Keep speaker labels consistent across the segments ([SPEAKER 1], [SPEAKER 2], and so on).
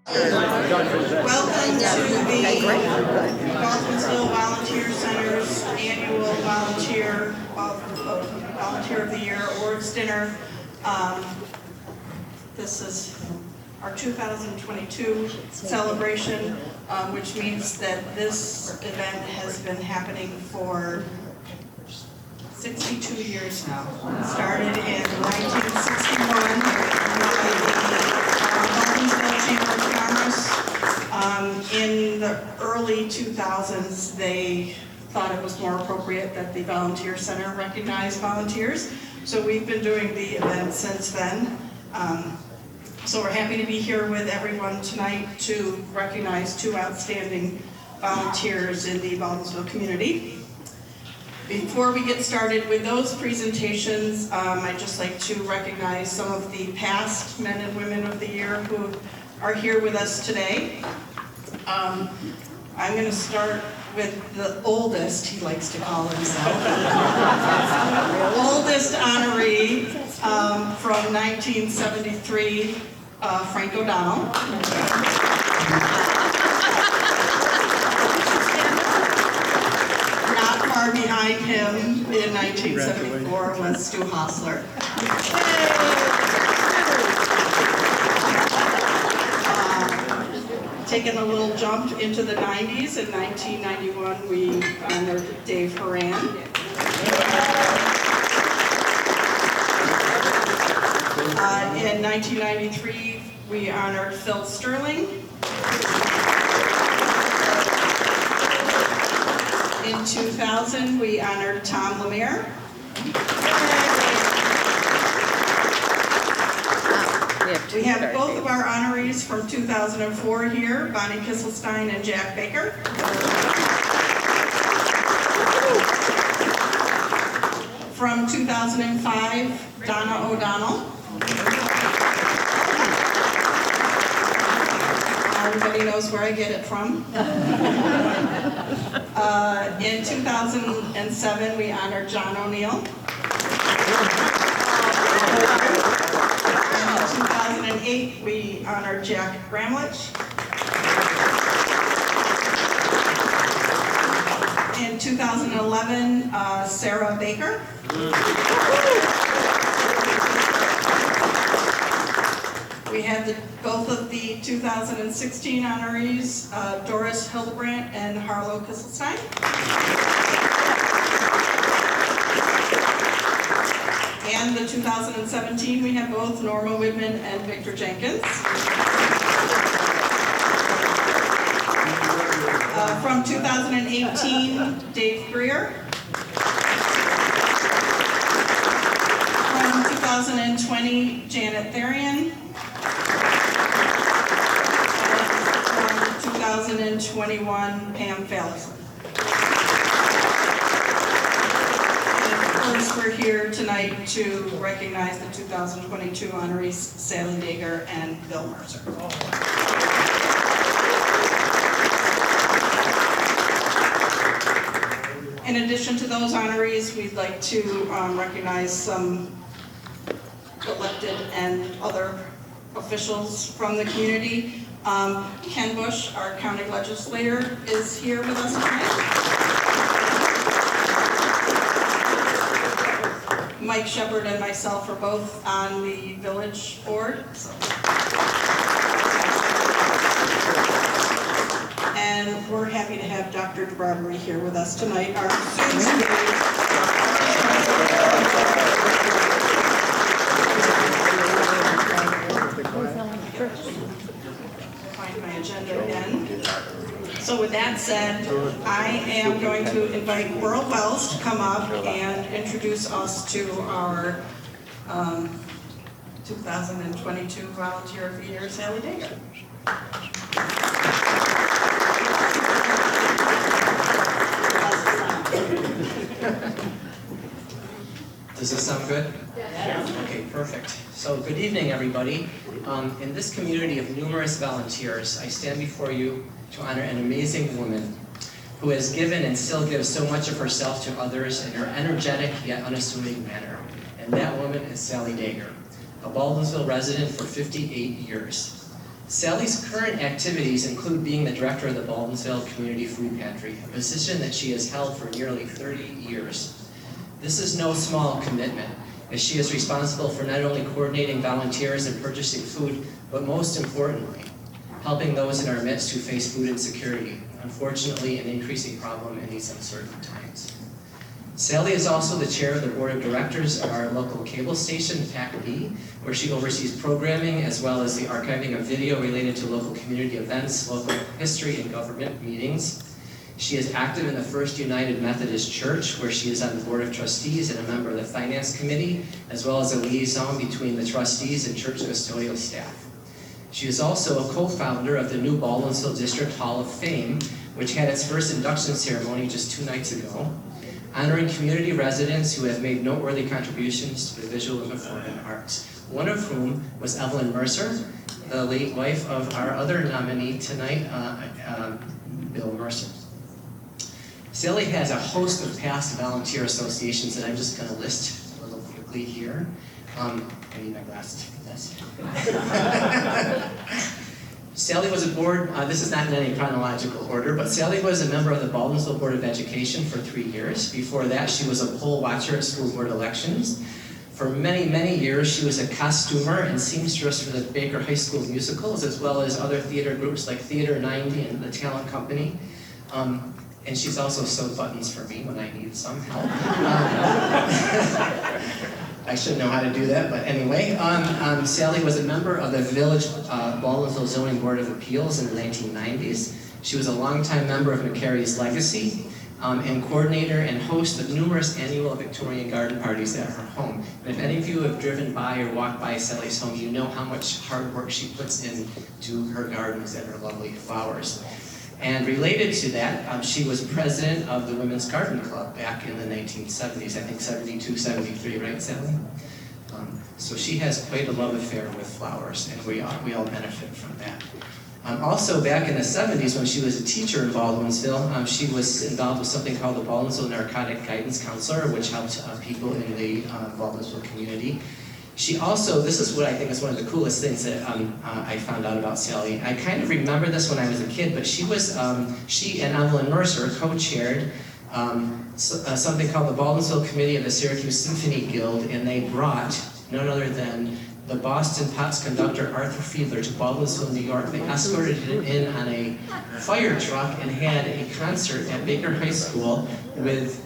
[SPEAKER 1] Welcome to the Baldwinsville Volunteer Center's annual Volunteer of the Year Awards Dinner. This is our 2022 celebration, which means that this event has been happening for 62 years now. It started in 1961 by the Baldwinsville Chamber of Commerce. In the early 2000s, they thought it was more appropriate that the Volunteer Center recognize volunteers. So we've been doing the event since then. So we're happy to be here with everyone tonight to recognize two outstanding volunteers in the Baldwinsville community. Before we get started with those presentations, I'd just like to recognize some of the past men and women of the year who are here with us today. I'm going to start with the oldest, he likes to call himself, oldest honoree from 1973, Frank O'Donnell. Not far behind him in 1974 was Stu Hostler. Taking a little jump into the 90s, in 1991 we honored Dave Horan. In 1993 we honored Phil Sterling. In 2000 we honored Tom Lemire. We have both of our honorees from 2004 here, Bonnie Kisselstein and Jack Baker. From 2005, Donna O'Donnell. Everybody knows where I get it from. In 2007, we honored John O'Neill. In 2008, we honored Jack Bramlich. In 2011, Sarah Baker. We had both of the 2016 honorees, Doris Hildebrandt and Harlow Kisselstein. And the 2017, we have both Norma Widman and Victor Jenkins. From 2018, Dave Greer. From 2020, Janet Therian. And from 2021, Pam Fallison. First, we're here tonight to recognize the 2022 honorees, Sally Dager and Bill Mercer. In addition to those honorees, we'd like to recognize some elected and other officials from the community. Ken Bush, our county legislator, is here with us tonight. Mike Shepard and myself are both on the village board. And we're happy to have Dr. DeBarbary here with us tonight. Our find my agenda again. So with that said, I am going to invite World Wells to come up and introduce us to our 2022 Volunteer of the Year, Sally Dager.
[SPEAKER 2] Does this sound good? Yes. Okay, perfect. So good evening, everybody. In this community of numerous volunteers, I stand before you to honor an amazing woman who has given and still gives so much of herself to others in her energetic yet unassuming manner. And that woman is Sally Dager, a Baldwinsville resident for 58 years. Sally's current activities include being the director of the Baldwinsville Community Food Pantry, a position that she has held for nearly 30 years. This is no small commitment, as she is responsible for not only coordinating volunteers and purchasing food, but most importantly, helping those in our midst who face food insecurity, unfortunately an increasing problem in these uncertain times. Sally is also the chair of the board of directors of our local cable station, PAC-B, where she oversees programming as well as the archiving of video related to local community events, local history, and government meetings. She is active in the First United Methodist Church, where she is on the board of trustees and a member of the finance committee, as well as a liaison between the trustees and church custodial staff. She is also a co-founder of the new Baldwinsville District Hall of Fame, which had its first induction ceremony just 2 nights ago, honoring community residents who have made noteworthy contributions to the visual and performing arts, one of whom was Evelyn Mercer, the late wife of our other nominee tonight, Bill Mercer. Sally has a host of past volunteer associations that I'm just going to list a little quickly here. I need my glasses for this. Sally was a board, this is not in any chronological order, but Sally was a member of the Baldwinsville Board of Education for 3 years. Before that, she was a poll watcher at school board elections. For many, many years, she was a costumer and seamstress for the Baker High School musicals, as well as other theater groups like Theater 90 and the Talent Company. And she's also sewed buttons for me when I need some help. I should know how to do that, but anyway. Sally was a member of the Village Baldwinsville Zoning Board of Appeals in the 1990s. She was a longtime member of McCary's Legacy and coordinator and host of numerous annual Victorian garden parties at her home. And if any of you have driven by or walked by Sally's home, you know how much hard work she puts into her gardens and her lovely flowers. And related to that, she was president of the Women's Garden Club back in the 1970s, I think 72, 73, right, Sally? So she has quite a love affair with flowers, and we all benefit from that. Also, back in the 70s, when she was a teacher in Baldwinsville, she was involved with something called the Baldwinsville Narcotic Guidance Counselor, which helped people in the Baldwinsville community. She also, this is what I think is one of the coolest things that I found out about Sally. I kind of remember this when I was a kid, but she and Evelyn Mercer co-chaired something called the Baldwinsville Committee of the Syracuse Symphony Guild, and they brought none other than the Boston Pops conductor Arthur Fiedler to Baldwinsville, New York. They escorted him in on a fire truck and had a concert at Baker High School with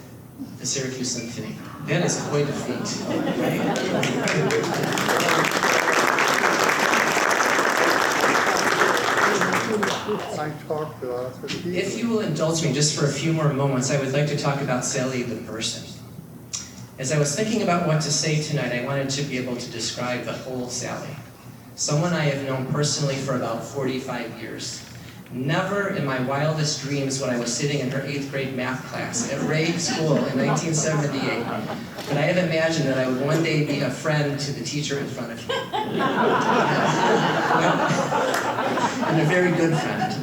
[SPEAKER 2] the Syracuse Symphony. That is quite a feat, right? If you will indulge me just for a few more moments, I would like to talk about Sally the person. As I was thinking about what to say tonight, I wanted to be able to describe the whole Sally. Someone I have known personally for about 45 years. Never in my wildest dreams when I was sitting in her 8th grade math class at Ray School in 1978 could I have imagined that I would one day be a friend to the teacher in front of me. And a very good friend.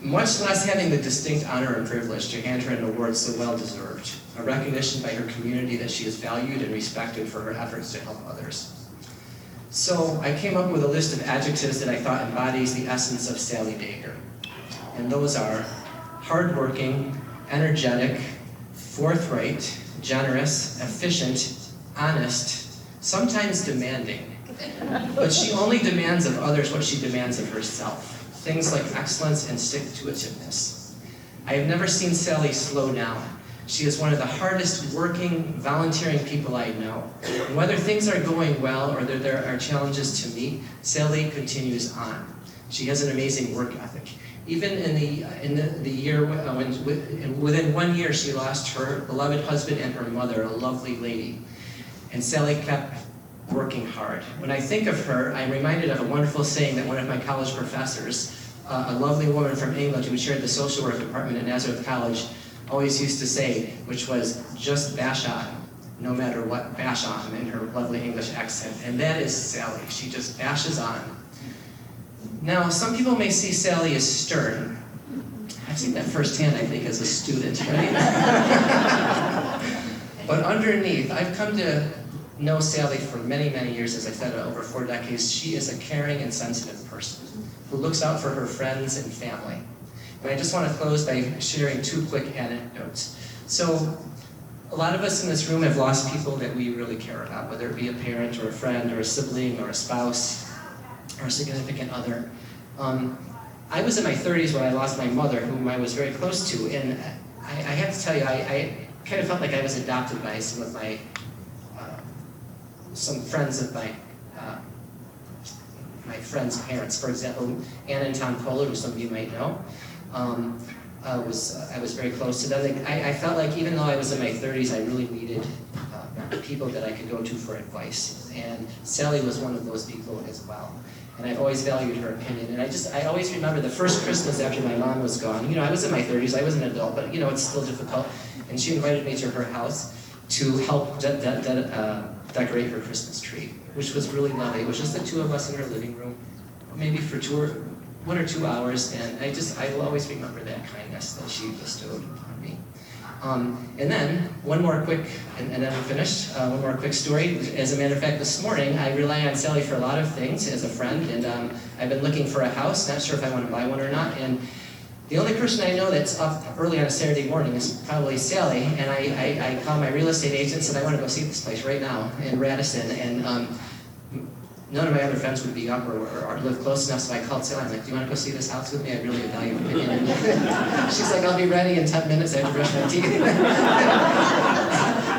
[SPEAKER 2] Much less having the distinct honor and privilege to hand her an award so well deserved, a recognition by her community that she is valued and respected for her efforts to help others. So I came up with a list of adjectives that I thought embodies the essence of Sally Baker. And those are hardworking, energetic, forthright, generous, efficient, honest, sometimes demanding. But she only demands of others what she demands of herself. Things like excellence and stick-to-itiveness. I have never seen Sally slow down. She is one of the hardest working, volunteering people I know. And whether things are going well or there are challenges to meet, Sally continues on. She has an amazing work ethic. Even in the year, within 1 year, she lost her beloved husband and her mother, a lovely lady. And Sally kept working hard. When I think of her, I'm reminded of a wonderful saying that one of my college professors, a lovely woman from England who chaired the social work department at Nazareth College, always used to say, which was, just bash on, no matter what, bash on, in her lovely English accent. And that is Sally. She just bashes on. Now, some people may see Sally as stern. I've seen that firsthand, I think, as a student, right? But underneath, I've come to know Sally for many, many years, as I said, over 4 decades. She is a caring and sensitive person who looks out for her friends and family. And I just want to close by sharing 2 quick anecdotes. So, a lot of us in this room have lost people that we really care about, whether it be a parent or a friend or a sibling or a spouse or a significant other. I was in my 30s when I lost my mother, whom I was very close to, and I have to tell you, I kind of felt like I was adopted by some of my, some friends of my friends' parents. For example, Anna and Tom Kohler, who some of you might know. I was very close to them. I felt like even though I was in my 30s, I really needed people that I could go to for advice. And Sally was one of those people as well. And I've always valued her opinion. And I always remember the first Christmas after my mom was gone. You know, I was in my 30s, I was an adult, but you know, it's still difficult. And she invited me to her house to help decorate her Christmas tree, which was really lovely. It was just the 2 of us in her living room, maybe for 1 or 2 hours, and I will always remember that kindness that she bestowed upon me. And then, one more quick, and then we're finished, one more quick story. As a matter of fact, this morning, I rely on Sally for a lot of things as a friend, and I've been looking for a house, not sure if I want to buy one or not, and the only person I know that's up early on a Saturday morning is probably Sally, and I call my real estate agent and said, I want to go see this place right now in Radisson, and none of my other friends would be up or live close enough, so I called Sally. I'm like, do you want to go see this house with me? I really value your opinion. She's like, I'll be ready in 10 minutes. I have to brush my teeth.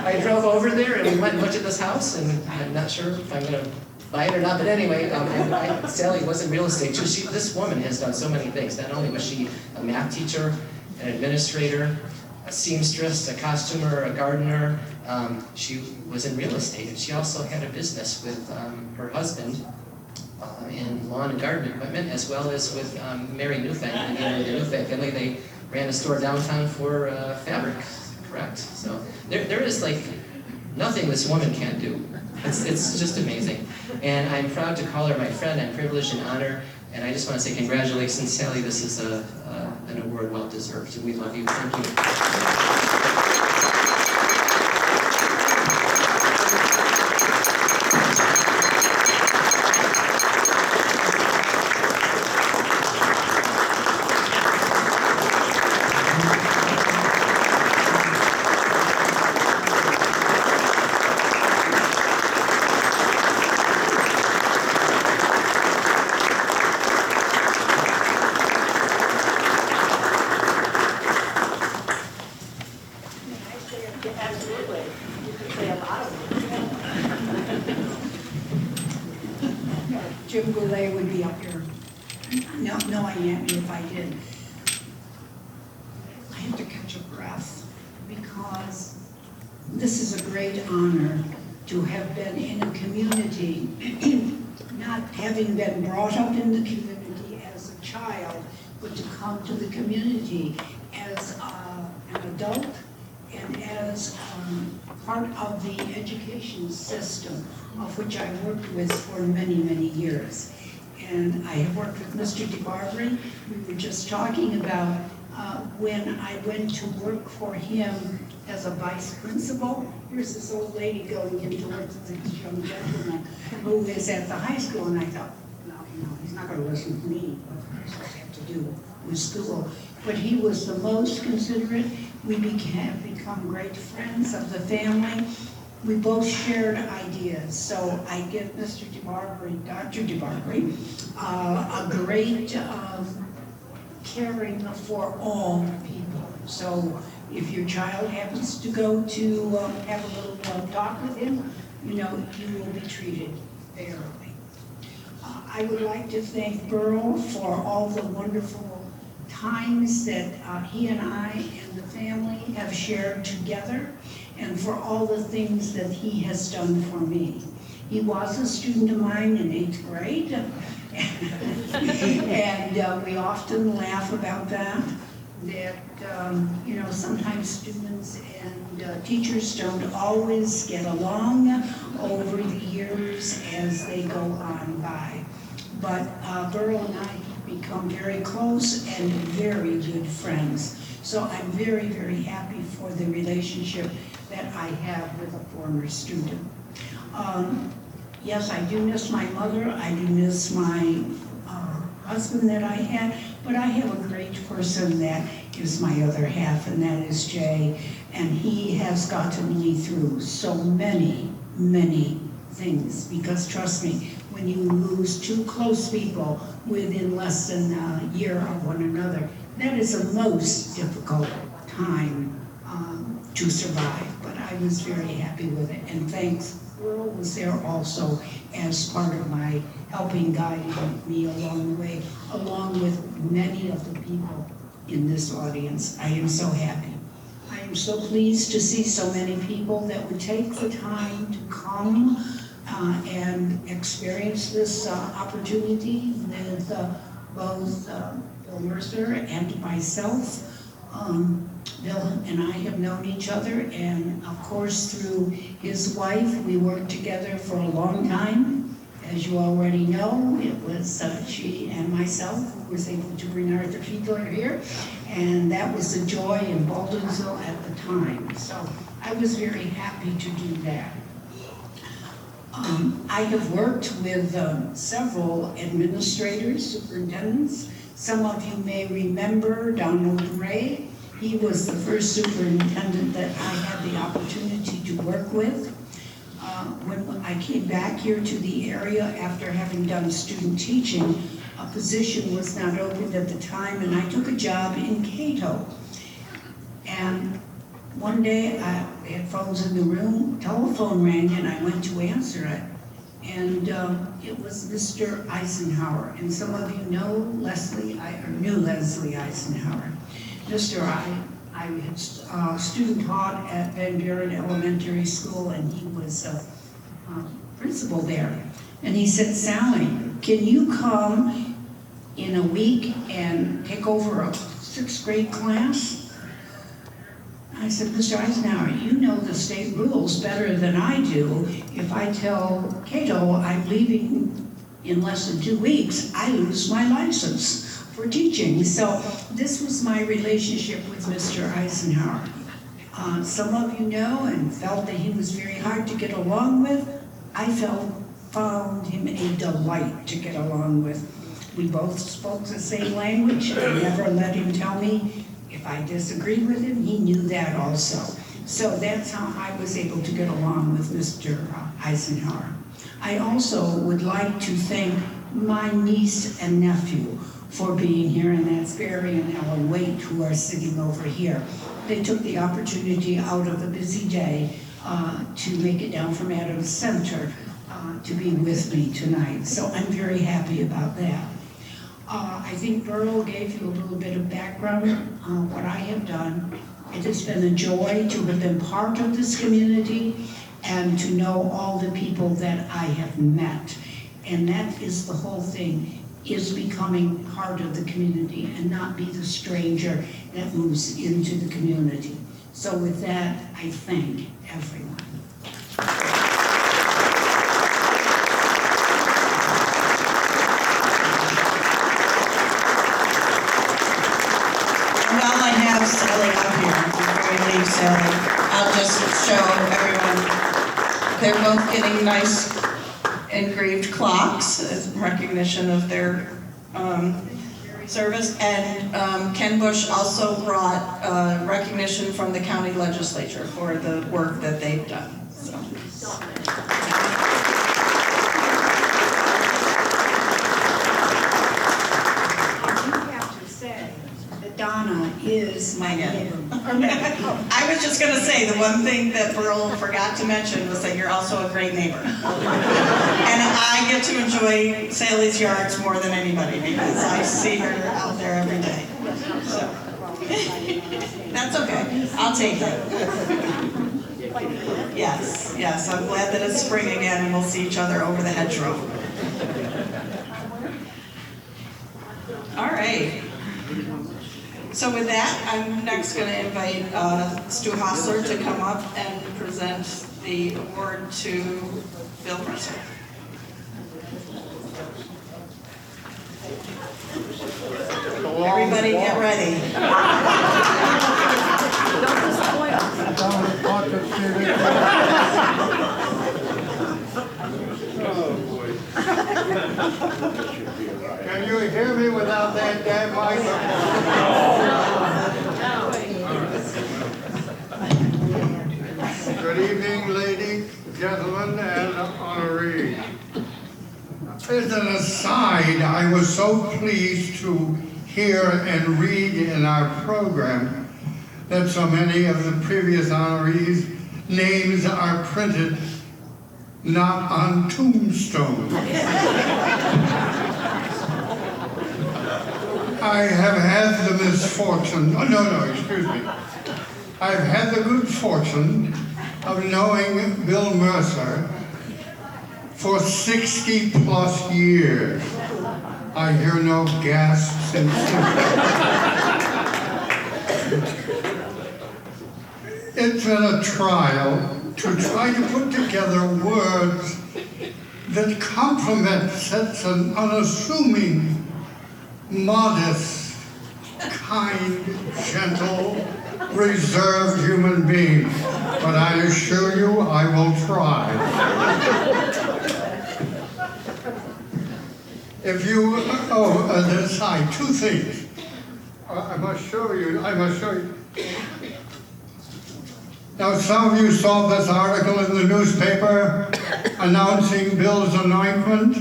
[SPEAKER 2] I drove over there and we went and looked at this house, and I'm not sure if I'm going to buy it or not, but anyway, Sally was in real estate too. This woman has done so many things. Not only was she a math teacher, an administrator, a seamstress, a costumer, a gardener. She was in real estate, and she also had a business with her husband in lawn and garden equipment, as well as with Mary Newfang, the Newfang family. They ran a store downtown for fabric, correct? So there is like nothing this woman can't do. It's just amazing. And I'm proud to call her my friend. I'm privileged and honored. And I just want to say congratulations, Sally. This is an award well deserved. And we love you. Thank you.
[SPEAKER 3] Jim Goulet would be up here. No, I am if I did. I have to catch a breath because this is a great honor to have been in a community, not having been brought up in the community as a child, but to come to the community as an adult and as part of the education system, of which I worked with for many, many years. And I have worked with Mr. DeBarbary. We were just talking about when I went to work for him as a vice principal. Here's this old lady going into work with this young gentleman who is at the high school, and I thought, no, he's not going to listen to me. What does that have to do with school? But he was the most considerate. We have become great friends of the family. We both shared ideas, so I give Mr. DeBarbary, Dr. DeBarbary, a great caring for all people. So if your child happens to go to have a little talk with him, you will be treated fairly. I would like to thank Burl for all the wonderful times that he and I and the family have shared together, and for all the things that he has done for me. He was a student of mine in 8th grade, and we often laugh about that sometimes students and teachers don't always get along over the years as they go on by. But Burl and I have become very close and very good friends. So I'm very, very happy for the relationship that I have with a former student. Yes, I do miss my mother, I do miss my husband that I had, but I have a great person that is my other half, and that is Jay, and he has gotten me through so many, many things, because trust me, when you lose two close people within less than a year of one another, that is a most difficult time to survive, but I was very happy with it, and thanks. Earl was there also as part of my helping guiding me along the way, along with many of the people in this audience. I am so happy. I am so pleased to see so many people that would take the time to come and experience this opportunity with both Bill Mercer and myself. Bill and I have known each other, and of course through his wife, we worked together for a long time. As you already know, it was she and myself who was able to bring Arthur Fiedler here, and that was a joy in Baldwinsville at the time. So I was very happy to do that. I have worked with several administrators, superintendents. Some of you may remember Donald Ray. He was the first superintendent that I had the opportunity to work with. When I came back here to the area after having done student teaching, a position was not open at the time, and I took a job in Cato. And one day, I had phones in the room, telephone rang, and I went to answer it. And it was Mr. Eisenhower. And some of you know knew Leslie Eisenhower. I had student taught at Van Buren Elementary School, and he was principal there. And he said, Sally, can you come in a week and take over a 6th grade class? I said, Mr. Eisenhower, you know the state rules better than I do. If I tell Cato I'm leaving in less than 2 weeks, I lose my license for teaching. So this was my relationship with Mr. Eisenhower. Some of you know and felt that he was very hard to get along with. I found him a delight to get along with. We both spoke the same language. I never let him tell me if I disagreed with him. He knew that also. So that's how I was able to get along with Mr. Eisenhower. I also would like to thank my niece and nephew for being here, and that's Barry and Ellen Waite, who are sitting over here. They took the opportunity out of a busy day to make it down from Adams Center to be with me tonight. So I'm very happy about that. I think Burl gave you a little bit of background on what I have done. It has been a joy to have been part of this community and to know all the people that I have met. And that is the whole thing, is becoming part of the community and not be the stranger that moves into the community. So with that, I thank everyone.
[SPEAKER 1] While I have Sally up here, before I leave Sally, I'll just show everyone. They're both getting nice engraved clocks as recognition of their service. And Ken Bush also brought recognition from the county legislature for the work that they've done. So.
[SPEAKER 3] Donna is my neighbor.
[SPEAKER 1] I was just going to say, the one thing that Burl forgot to mention was that you're also a great neighbor. And I get to enjoy Sally's yards more than anybody because I see her out there every day. So that's okay. I'll take it. Yes, yes. I'm glad that it's spring again and we'll see each other over the hedgerow. All right. So with that, I'm next going to invite Stu Hostler to come up and present the award to Bill Mercer. Everybody get ready.
[SPEAKER 4] Can you hear me without that damn microphone? Good evening, ladies, gentlemen, and honorees. As an aside, I was so pleased to hear and read in our program that so many of the previous honorees' names are printed not on tombstones. I have had the misfortune, excuse me. I've had the good fortune of knowing Bill Mercer for 60 plus years. I hear no gasps and it's been a trial to try to put together words that complement such an unassuming, modest, kind, gentle, reserved human being. But I assure you, I will try. If you, aside, two things. I must show you. Now, some of you saw this article in the newspaper announcing Bill's anointment.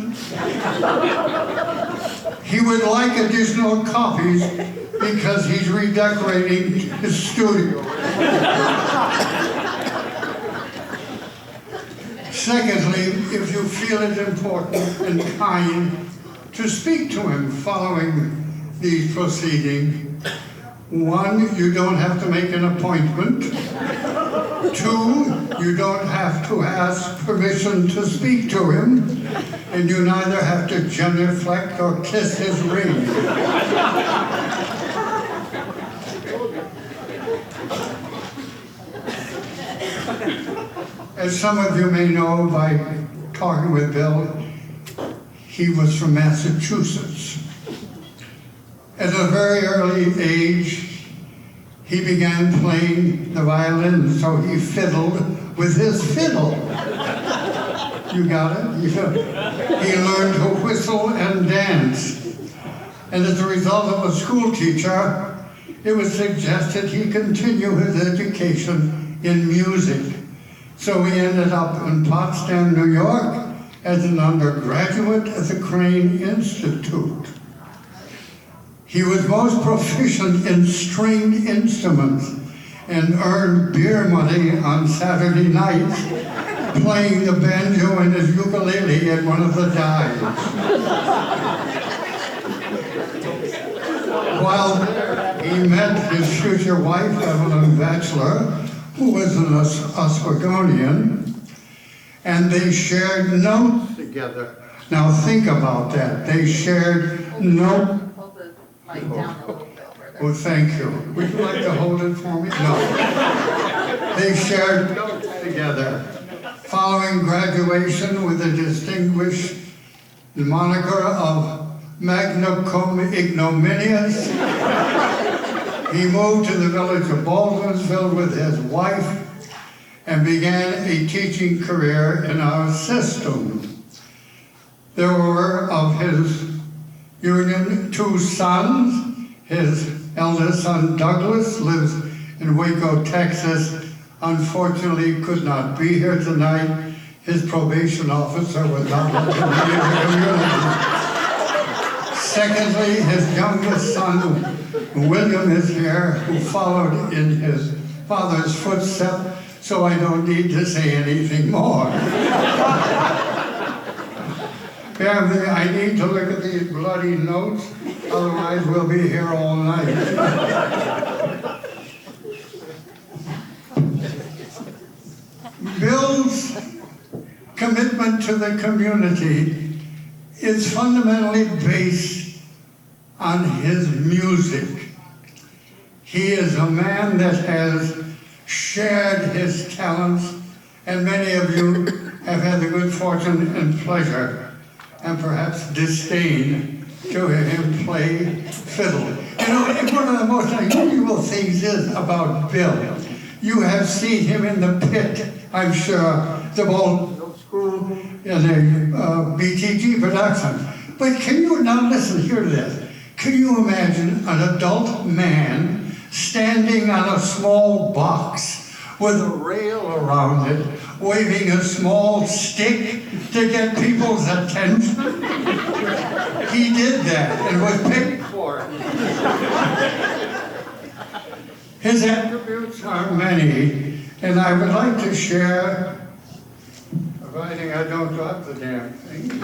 [SPEAKER 4] He would like additional copies because he's redecorating his studio. Secondly, if you feel it important and kind to speak to him following these proceedings, one, you don't have to make an appointment. Two, you don't have to ask permission to speak to him, and you neither have to genuflect or kiss his ring. As some of you may know by talking with Bill, he was from Massachusetts. At a very early age, he began playing the violin, so he fiddled with his fiddle. You got it? He learned to whistle and dance. And as a result of a school teacher, it was suggested he continue his education in music. So he ended up in Potsdam, New York, as an undergraduate at the Crane Institute. He was most proficient in stringed instruments and earned beer money on Saturday nights playing the banjo and his ukulele at one of the dives. While there, he met his future wife, Evelyn Batchelor, who was an Oswegonian, and they shared notes together. Now think about that. They shared notes.
[SPEAKER 5] Down a little bit over there.
[SPEAKER 4] Oh, thank you. Would you like to hold it for me? No. They shared notes together. Following graduation with a distinguished moniker of magna cum ignominious, he moved to the village of Baldwinsville with his wife and began a teaching career in our system. There were of his union 2 sons. His eldest son, Douglas, lives in Waco, Texas. Unfortunately, could not be here tonight. His probation officer was not let him be in the community. Secondly, his youngest son, William, is here, who followed in his father's footsteps, so I don't need to say anything more. Family, I need to look at these bloody notes, otherwise we'll be here all night. Bill's commitment to the community is fundamentally based on his music. He is a man that has shared his talents, and many of you have had the good fortune and pleasure and perhaps disdain to hear him play fiddle. You know, one of the most unusual things is about Bill. You have seen him in the pit, I'm sure, the old school in a BTG production. But can you, now listen, hear this. Can you imagine an adult man standing on a small box with a rail around it, waving a small stick to get people's attention? He did that and was picked for it. His attributes are many, and I would like to share, providing I don't drop the damn thing,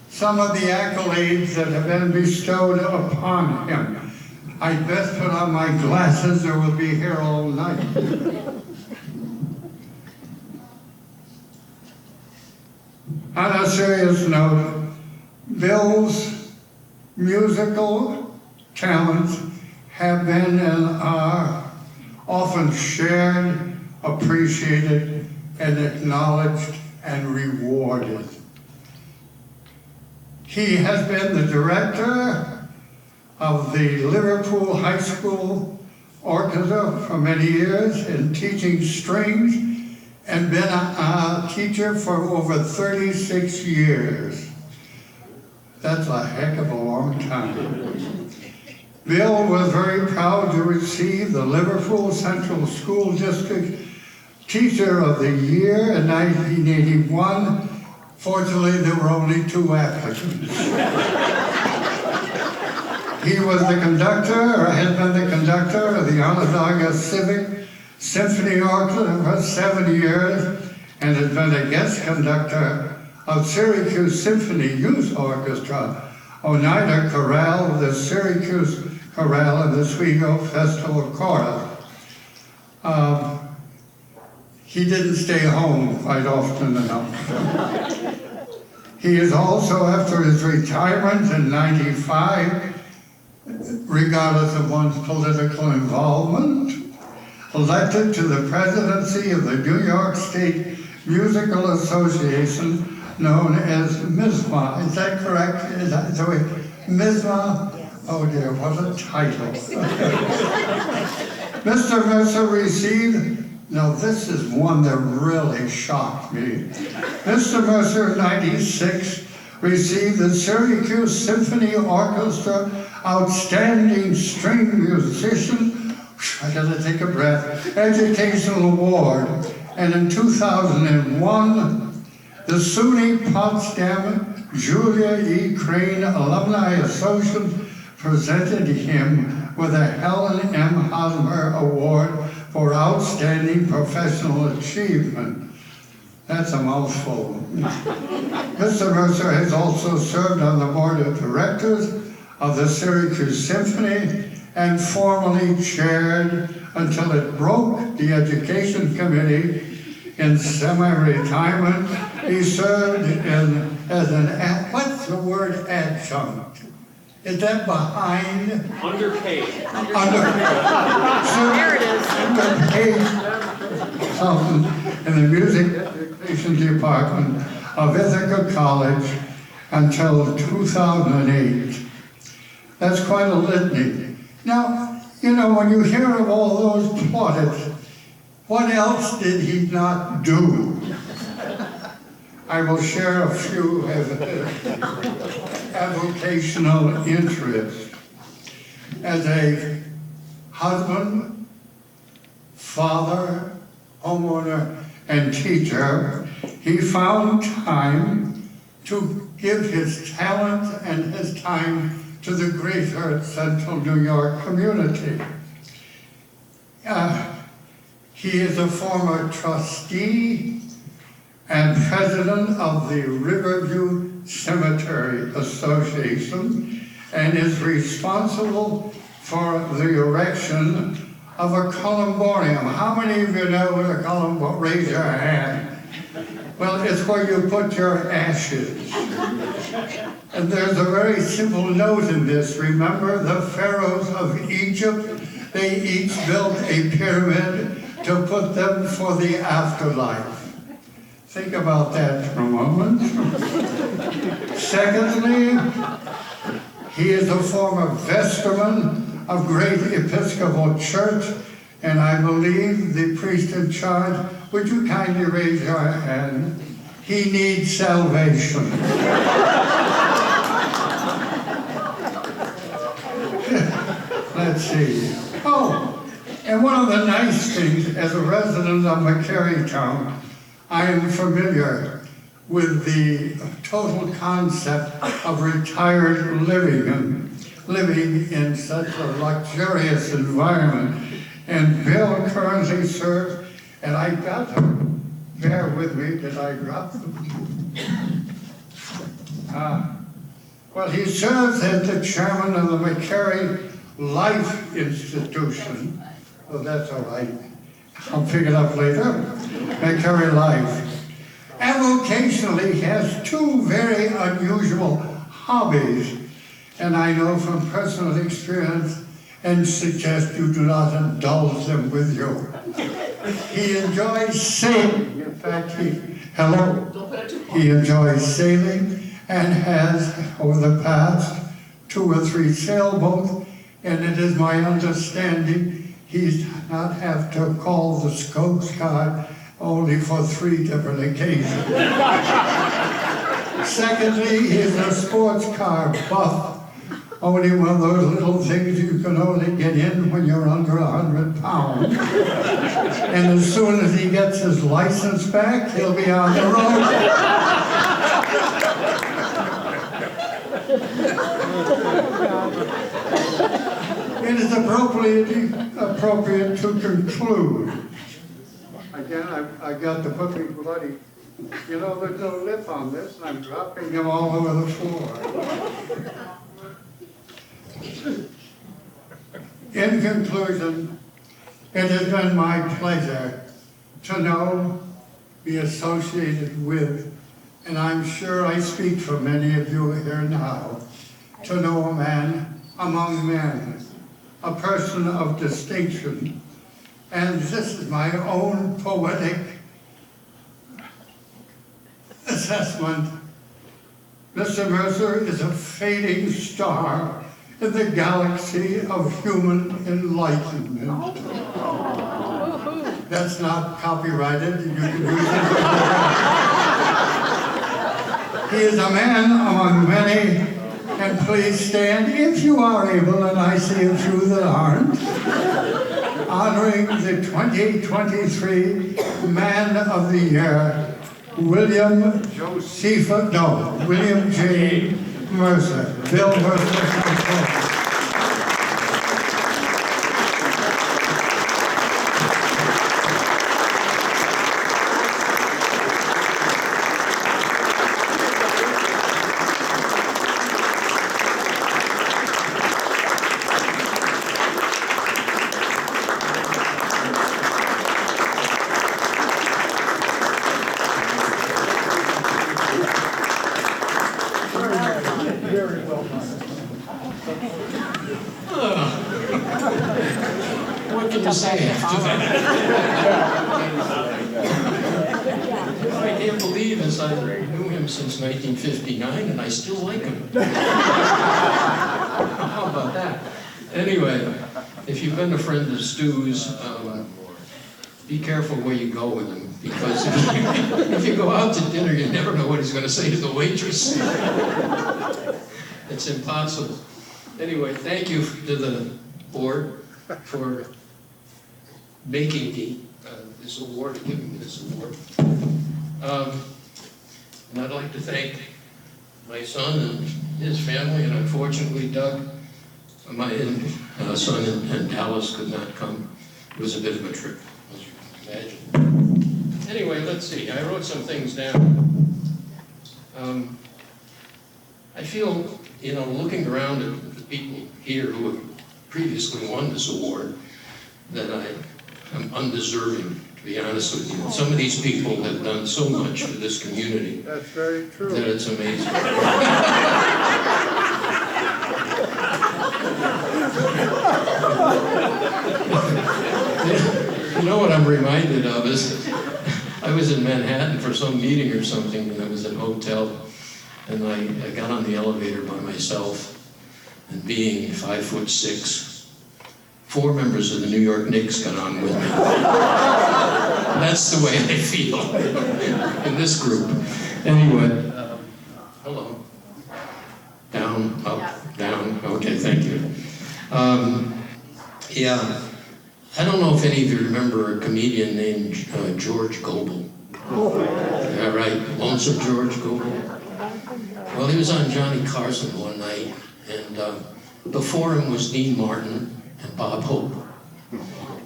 [SPEAKER 4] some of the accolades that have been bestowed upon him. I'd best put on my glasses or we'll be here all night. On a serious note, Bill's musical talents have been and are often shared, appreciated, and acknowledged and rewarded. He has been the director of the Liverpool High School Orchestra for many years in teaching strings and been a teacher for over 36 years. That's a heck of a long time. Bill was very proud to receive the Liverpool Central School District Teacher of the Year in 1981. Fortunately, there were only 2 applicants. He was the conductor, or had been the conductor of the Onondaga Civic Symphony Orchestra for 7 years, and had been a guest conductor of Syracuse Symphony Youth Orchestra, Oneida Chorale, the Syracuse Chorale, and the Oswego Festival Chorus. He didn't stay home quite often enough. He is also, after his retirement in '95, regardless of one's political involvement, elected to the presidency of the New York State Musical Association, known as MISMA. Is that correct? Is that the way? MISMA? Yes. Oh dear, what a title. Mr. Mercer received, now this is one that really shocked me. Mr. Mercer, in '96, received the Syracuse Symphony Orchestra Outstanding String Musician, I gotta take a breath, Educational Award. And in 2001, the SUNY Potsdam Julia E. Crane Alumni Association presented him with a Helen M. Hosmer Award for Outstanding Professional Achievement. That's a mouthful. Mr. Mercer has also served on the board of directors of the Syracuse Symphony and formerly chaired, until it broke, the Education Committee in semi-retirement. He served as an, what's the word adjunct? Is that behind?
[SPEAKER 6] Underpaid.
[SPEAKER 5] There it is.
[SPEAKER 4] Underpaid consultant in the Music Education Department of Ithaca College until 2008. That's quite a litany. Now, you know, when you hear of all those plaudits, what else did he not do? I will share a few of avocational interests. As a husband, father, homeowner, and teacher, he found time to give his talent and his time to the greater Central New York community. He is a former trustee and president of the Riverview Cemetery Association, and is responsible for the erection of a columbarium. How many of you know what a columbarium? Raise your hand. Well, it's where you put your ashes. And there's a very simple note in this. Remember the pharaohs of Egypt? They each built a pyramid to put them for the afterlife. Think about that for a moment. Secondly, he is a former vestryman of Great Episcopal Church, and I believe the priest in charge, would you kindly raise your hand? he needs salvation. Let's see. Oh, and one of the nice things, as a resident of McCary Town, I am familiar with the total concept of retired living and living in such a luxurious environment. And Bill currently serves, and I got to bear with me, did I drop them? Well, he serves as the chairman of the McCary Life Institution. Oh, that's all right. I'll pick it up later. McCary Life. Avocationally, he has two very unusual hobbies, and I know from personal experience and suggest you do not indulge them with you. He enjoys sailing. In fact, he enjoys sailing and has, over the past, 2 or 3 sailboats, and it is my understanding he does not have to call the Coast Guard only for 3 different occasions. Secondly, he's a sports car buff. Only one of those little things you can only get in when you're under 100 pounds. And as soon as he gets his license back, he'll be on the road. It is appropriate to conclude. Again, I got to put me bloody. You know, there's no lip on this, and I'm dropping them all over the floor. In conclusion, it has been my pleasure to know, be associated with, and I'm sure I speak for many of you here now, to know a man among men, a person of distinction, and this is my own poetic assessment. Mr. Mercer is a fading star in the galaxy of human enlightenment. That's not copyrighted, you can use it. He is a man among many, and please stand if you are able, and I see a few that aren't, honoring the 2023 Man of the Year, William J. Mercer. Bill Mercer.
[SPEAKER 2] What can you say after that? I can't believe this. I knew him since 1959 and I still like him. How about that? Anyway, if you've been a friend of Stu's, be careful where you go with him, because if you go out to dinner, you never know what he's going to say to the waitress. It's impossible. Anyway, thank you to the board for making me this award, giving me this award. And I'd like to thank my son and his family, and unfortunately Doug, my son in Dallas, could not come. It was a bit of a trip, as you can imagine. Anyway, let's see. I wrote some things down. I feel, you know, looking around at the people here who have previously won this award, that I am undeserving, to be honest with you. Some of these people have done so much for this community. That's very true. That it's amazing. You know what I'm reminded of is, I was in Manhattan for some meeting or something, and I was at a hotel, and I got on the elevator by myself, and being 5'6",
[SPEAKER 6] 4 members of the New York Knicks got on with me. That's the way I feel in this group. Anyway, hello. Down, up, down. Okay, thank you. Yeah, I don't know if any of you remember a comedian named George Gobel. Yeah, right, Lonesome George Gobel. Well, he was on Johnny Carson one night, and before him was Dean Martin and Bob Hope.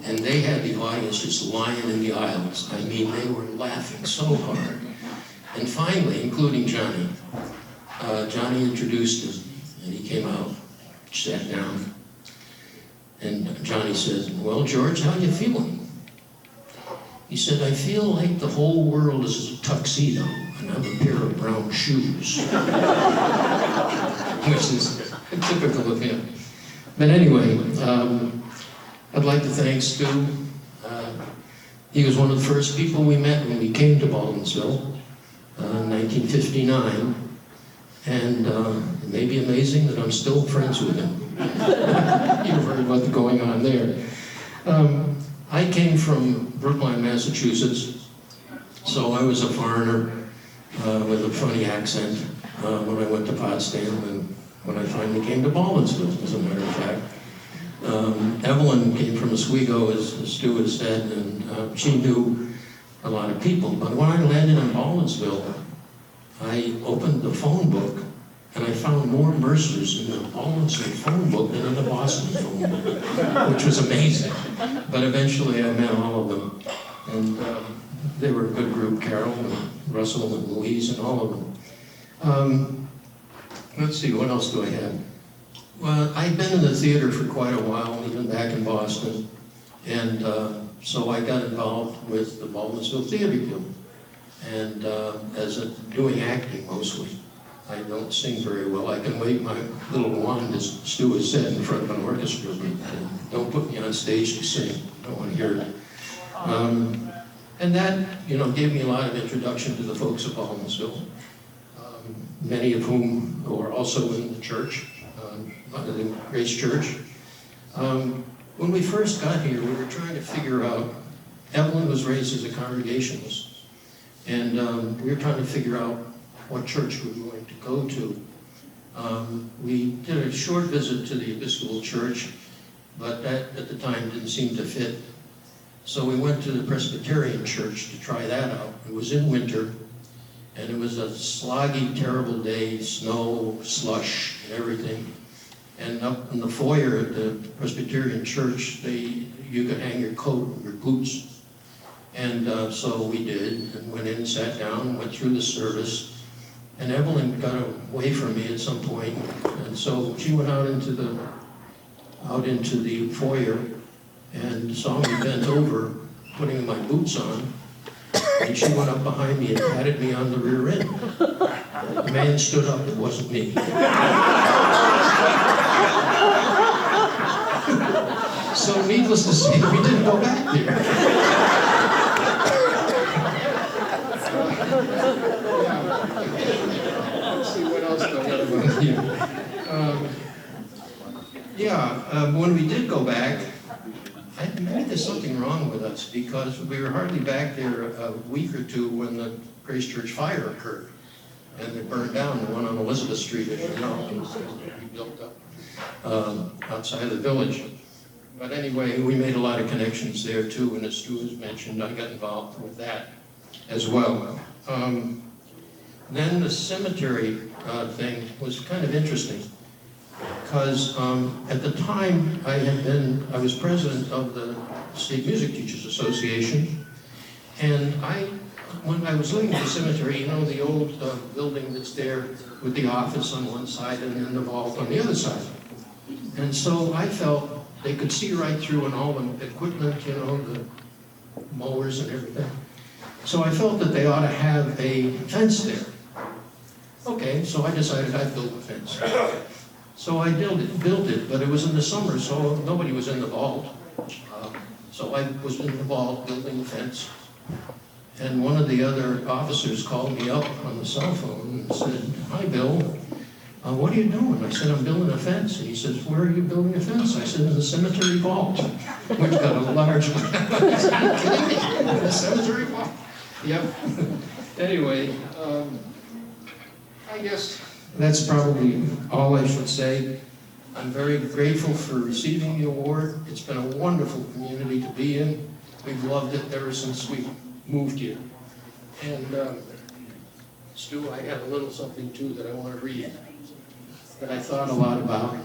[SPEAKER 6] And they had the audience just lying in the aisles. I mean, they were laughing so hard. And finally, including Johnny, Johnny introduced us, and he came out, sat down, and Johnny says, "Well, George, how you feeling?" He said, "I feel like the whole world is a tuxedo, and I'm a pair of brown shoes." Which is typical of him. But anyway, I'd like to thank Stu. He was one of the first people we met when we came to Baldwinsville in 1959. And it may be amazing that I'm still friends with him. You've heard what's going on there. I came from Brookline, Massachusetts, so I was a foreigner with a funny accent when I went to Potsdam and when I finally came to Baldwinsville, as a matter of fact. Evelyn came from Oswego, as Stu had said, and she knew a lot of people. But when I landed in Baldwinsville, I opened the phone book, and I found more Mercers in the Baldwinsville phone book than in the Boston phone book, which was amazing. But eventually I met all of them, and they were a good group, Carol and Russell and Louise and all of them. Let's see, what else do I have? Well, I'd been in the theater for quite a while, even back in Boston, and so I got involved with the Baldwinsville Theater Guild. And doing acting mostly. I don't sing very well. I can wave my little wand, as Stu has said, in front of an orchestra, but don't put me on stage to sing. I don't want to hear it. And that, gave me a lot of introduction to the folks of Baldwinsville, many of whom were also in the church, the Grace Church. When we first got here, we were trying to figure out, Evelyn was raised as a Congregationalist. And we were trying to figure out what church we were going to go to. We did a short visit to the Episcopal Church, but that at the time didn't seem to fit. So we went to the Presbyterian Church to try that out. It was in winter, and it was a sloggy, terrible day, snow, slush, and everything. And up in the foyer at the Presbyterian Church, you could hang your coat and your boots. And so we did, and went in and sat down, went through the service, and Evelyn got away from me at some point, and so she went out into the foyer and saw me bent over, putting my boots on, and she went up behind me and patted me on the rear end. The man stood up, it wasn't me. So needless to say, we didn't go back there. Let's see what else do I got about here. When we did go back, maybe there's something wrong with us because we were hardly back there a week or two when the Grace Church fire occurred. And it burned down, the one on Elizabeth Street, as you know, we built up outside of the village. But anyway, we made a lot of connections there too, and as Stu has mentioned, I got involved with that as well. Then the cemetery thing was kind of interesting because at the time I was president of the State Music Teachers Association, and when I was looking at the cemetery, the old building that's there with the office on one side and then the vault on the other side. And so I felt they could see right through and all the equipment, the mowers and everything. So I felt that they ought to have a fence there. Okay, so I decided I'd build a fence. So I built it, but it was in the summer, so nobody was in the vault. So I was in the vault building the fence. And one of the other officers called me up on the cell phone and said, "Hi, Bill. What are you doing? I said, I'm building a fence. And he says, where are you building a fence? I said, in the cemetery vault, which got a large one. In the cemetery vault? Yep. Anyway, I guess that's probably all I should say. I'm very grateful for receiving the award. It's been a wonderful community to be in. We've loved it ever since we moved here. And Stu, I have a little something too that I want to read that I thought a lot about.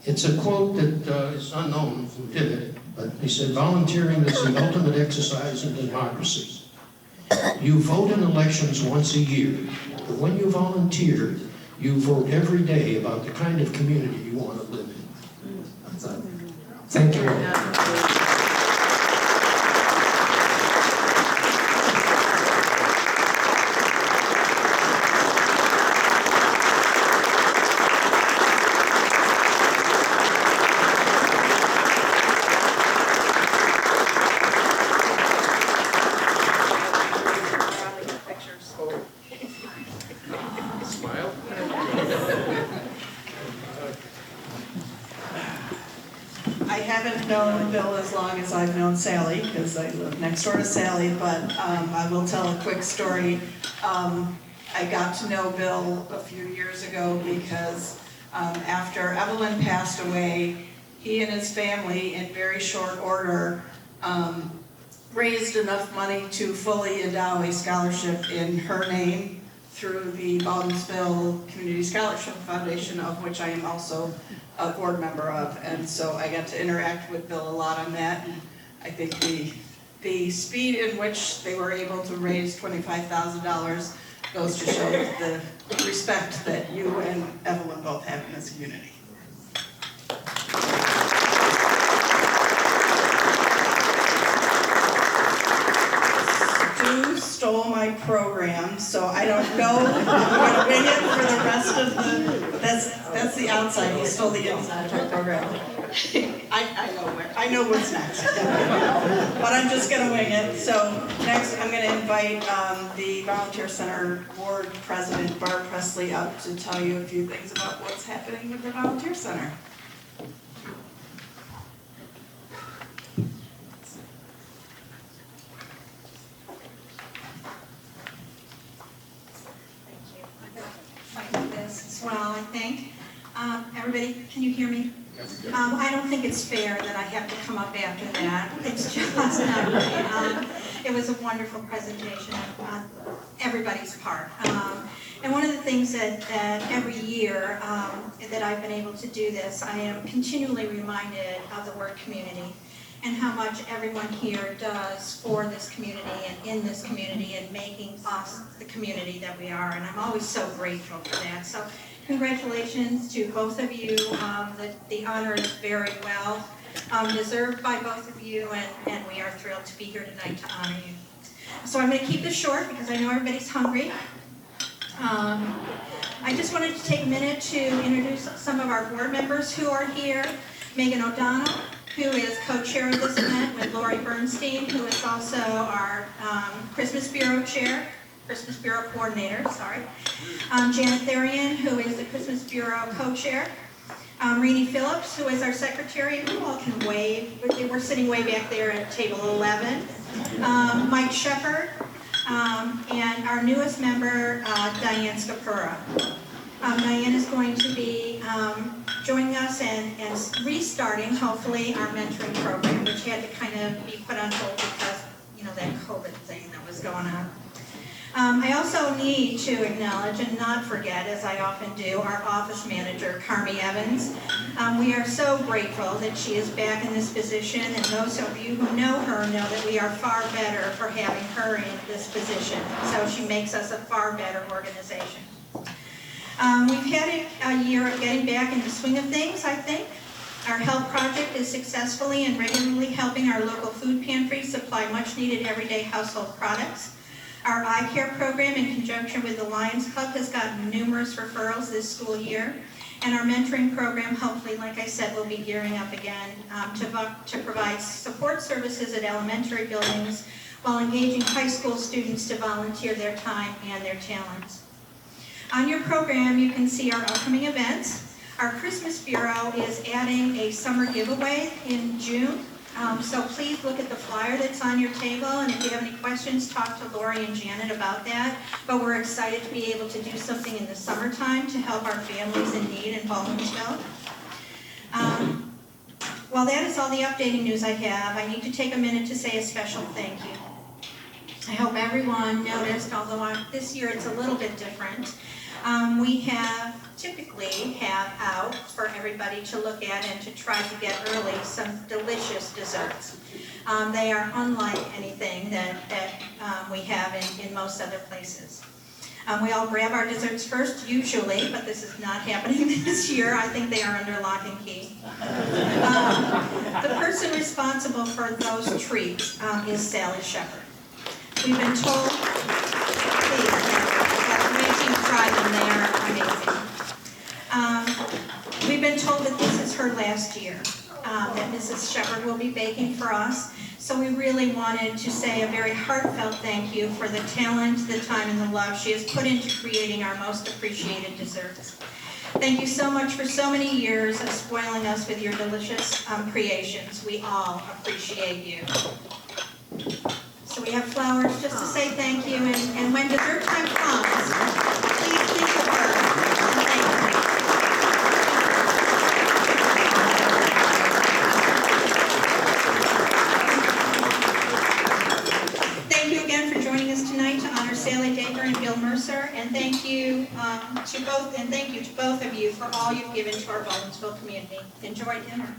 [SPEAKER 6] It's a quote that is unknown who did it, but he said, volunteering is the ultimate exercise in democracy. You vote in elections once a year, but when you volunteer, you vote every day about the kind of community you want to live in. Thank you all. Smile.
[SPEAKER 1] I haven't known Bill as long as I've known Sally, because I live next door to Sally, but I will tell a quick story. I got to know Bill a few years ago because after Evelyn passed away, he and his family, in very short order, raised enough money to fully endow a scholarship in her name through the Baldwinsville Community Scholarship Foundation, of which I am also a board member of. And so I got to interact with Bill a lot on that. And I think the speed in which they were able to raise $25,000 goes to show the respect that you and Evelyn both have in this community. Stu stole my program, so I don't know if I'm going to wing it for the rest of the, that's the outside, he stole the inside of my program. I know what's next, but I'm just going to wing it. So next I'm going to invite the Volunteer Center Board President, Barb Presley, up to tell you a few things about what's happening with the Volunteer Center.
[SPEAKER 7] Like this as well, I think. Everybody, can you hear me? I don't think it's fair that I have to come up after that. It's just not right. It was a wonderful presentation on everybody's part. And one of the things that every year that I've been able to do this, I am continually reminded of the word community and how much everyone here does for this community and in this community and making us the community that we are. And I'm always so grateful for that. So congratulations to both of you. The honor is very well deserved by both of you, and we are thrilled to be here tonight to honor you. So I'm going to keep this short because I know everybody's hungry. I just wanted to take a minute to introduce some of our board members who are here. Megan O'Donnell, who is co-chair of this event with Lori Bernstein, who is also our Christmas Bureau coordinator, sorry. Janet Therian, who is the Christmas Bureau co-chair. Renee Phillips, who is our secretary, and you all can wave, but we're sitting way back there at table 11. Mike Shepard, and our newest member, Diane Scapura. Diane is going to be joining us and restarting, hopefully, our mentoring program, which had to kind of be put on hold because, you know, that COVID thing that was going on. I also need to acknowledge and not forget, as I often do, our office manager, Carmi Evans. We are so grateful that she is back in this position, and those of you who know her know that we are far better for having her in this position. So she makes us a far better organization. We've had a year of getting back in the swing of things, I think. Our health project is successfully and regularly helping our local food pantry supply much-needed everyday household products. Our eye care program, in conjunction with the Lions Club, has gotten numerous referrals this school year. And our mentoring program, hopefully, like I said, will be gearing up again to provide support services at elementary buildings while engaging high school students to volunteer their time and their talents. On your program, you can see our upcoming events. Our Christmas Bureau is adding a summer giveaway in June. So please look at the flyer that's on your table, and if you have any questions, talk to Lori and Janet about that. But we're excited to be able to do something in the summertime to help our families in need in Baldwinsville. Well, that is all the updating news I have. I need to take a minute to say a special thank you. I hope everyone noticed, although this year it's a little bit different. We typically have out for everybody to look at and to try to get early some delicious desserts. They are unlike anything that we have in most other places. We all grab our desserts first, usually, but this is not happening this year. I think they are under lock and key. The person responsible for those treats is Sally Shepard. We've been told, please, make sure you try them, they are amazing. We've been told that this is her last year, that Mrs. Shepard will be baking for us. So we really wanted to say a very heartfelt thank you for the talent, the time, and the love she has put into creating our most appreciated desserts. Thank you so much for so many years of spoiling us with your delicious creations. We all appreciate you. So we have flowers just to say thank you, and when dessert time comes, please think of her and thank her. Thank you again for joining us tonight to honor Sally Daker and Bill Mercer, and thank you to both of you for all you've given to our Baldwinsville community. Enjoy dinner.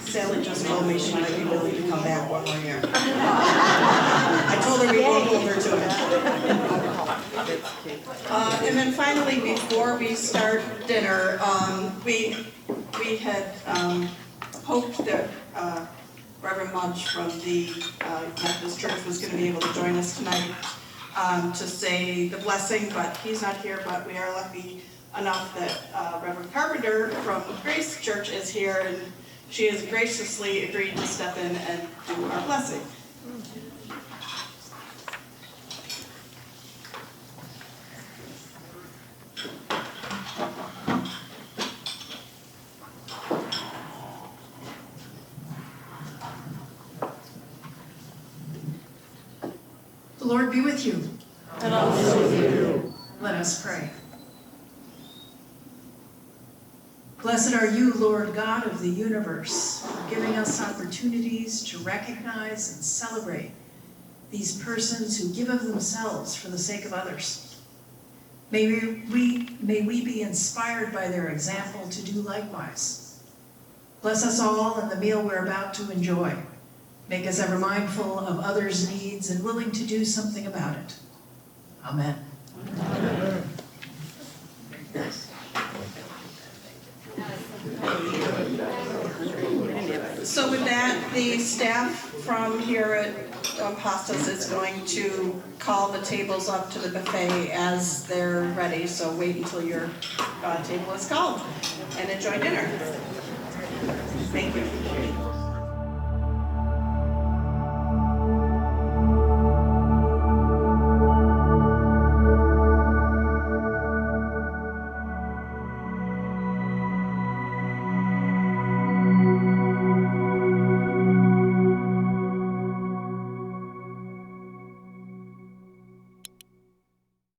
[SPEAKER 1] Sally just told me she might be willing to come back one more year. I told her we won't hold her to it. And then finally, before we start dinner, we had hoped that Reverend Munch from the Methodist Church was going to be able to join us tonight to say the blessing, but he's not here. But we are lucky enough that Reverend Carpenter from Grace Church is here, and she has graciously agreed to step in and do our blessing.
[SPEAKER 8] The Lord be with you.
[SPEAKER 5] And also with you.
[SPEAKER 8] Let us pray. Blessed are you, Lord God of the universe, for giving us opportunities to recognize and celebrate these persons who give of themselves for the sake of others. May we be inspired by their example to do likewise. Bless us all in the meal we're about to enjoy. Make us ever mindful of others' needs and willing to do something about it. Amen. Amen.
[SPEAKER 1] So with that, the staff from here at Pastas is going to call the tables up to the buffet as they're ready. So wait until your table is called and enjoy dinner. Thank you.